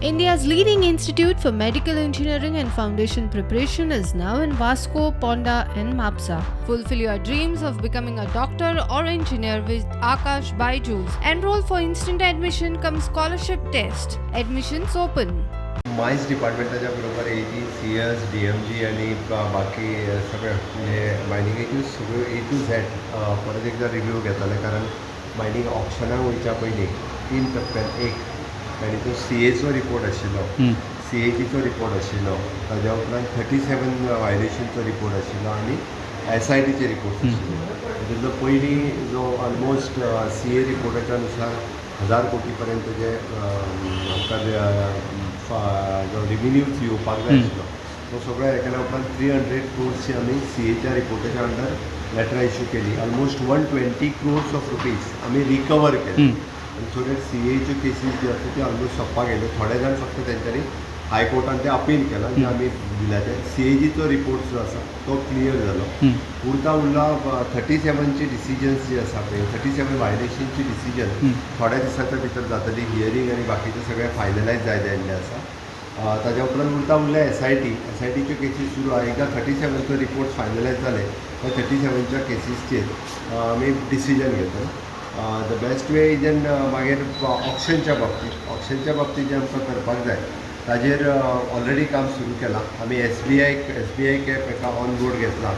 India's leading institute for medical engineering and foundation preparation is now in Vasco, Ponda and Mapsa. Fulfill your dreams of becoming a doctor or engineer with Akash Byju's. Enroll for instant admission cum scholarship test. Admissions open. Mines डिपार्टमेंटाच्या बरोबर AG, CS, DMG आणि बाकी सगळं म्हणजे मायनिंगेच्यो सगळ्यो A to Z परत एकदा review घेताले, कारण मायनिंग ऑप्शनाक वयच्या पयलीं 3 टप्प्यात एक आनी तो CAचो रिपोर्ट आशिल्लो, CAGचो रिपोर्ट आशिल्लो, ताज्या उपरांत 37 वायलेशनचो रिपोर्ट आशिल्लो आनी SITचे रिपोर्ट आशिल्ले. तातूंतलो पयलीं जो ऑलमोस्ट CA रिपोर्टाच्या नुसार 1000 कोटी पर्यंत जे आमकां जो रेव्हेन्यूज येवपाक जाय आशिल्लो तो सगळो हे केल्या उपरांत 300 crores आमी CAच्या रिपोर्टाच्या अंडर लेटरां इश्यू केली. ऑलमोस्ट 120 crores ऑफ रुपीज आमी रिकवर केले आनी थोडे CAच्यो केसीस ज्यो आसा त्यो ऑलमोस्ट सोंपपाक गेल्यो. थोडे जाण फक्त तेंच्यांनी हायकोर्टान ते अपील केला जे आमी दिल्याचे. CAGचो रिपोर्ट जो आसा तो क्लियर जालो. उरला 37ची डिसिजन्स जी आसा पळय, 37 वायलेशनची डिसिजन थोड्या दिसांच्या भितर जातली. हियरींग आनी बाकीचे सगळे फायनलायज जाय जाल्ले आसा. ताज्या उपरांत उरले SITच्यो केसीस सुरू आहा. एकदा 37चो रिपोर्ट फायनलायज जाले त्या 37च्या केसीसचेर आमी डिसिजन घेतलो. द बेस्ट वे इजन मागीर ऑप्शनच्या बाबतींत जें आमकां करपाक जाय ताजेर ऑलरेडी काम सुरू केलां. आमी SBI कॅप एका ऑन बोर्ड घेतला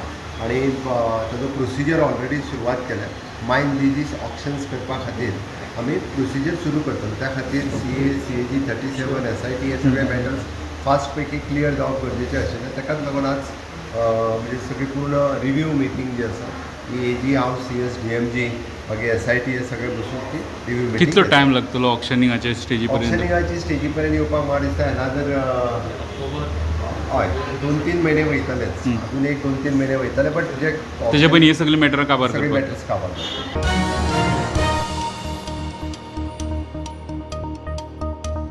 आनी ताजो प्रोसिजर ऑलरेडी सुरवात केल्या. मायन दीस ऑप्शन्स करपा खातीर आमी प्रोसिजर सुरू करतलो. त्या खातीर CAG 37 SIT हे सगळे मॅटर्स फास्ट पैकी क्लियर जावप गरजेचें आशिल्लें. ताकाच लागून आज म्हणजे सगळी पूर्ण रिव्ह्यू मिटींग जी आसा ही AG हांव CS DMG मागीर SIT हे सगळे बसून ती रिव्ह्यू मिटींग. कितलो टायम लागतलो ऑप्शनिंगाच्या स्टेजी पर्यंत येवपाक म्हाका दिसता एनादर हय 2-3 म्हयने वयतलेच. अजून एक 2-3 म्हयने वयतले, बट जे तेजे पयलीं हे सगळे मॅटर काबार सगळे करपाक मॅटर्स काबार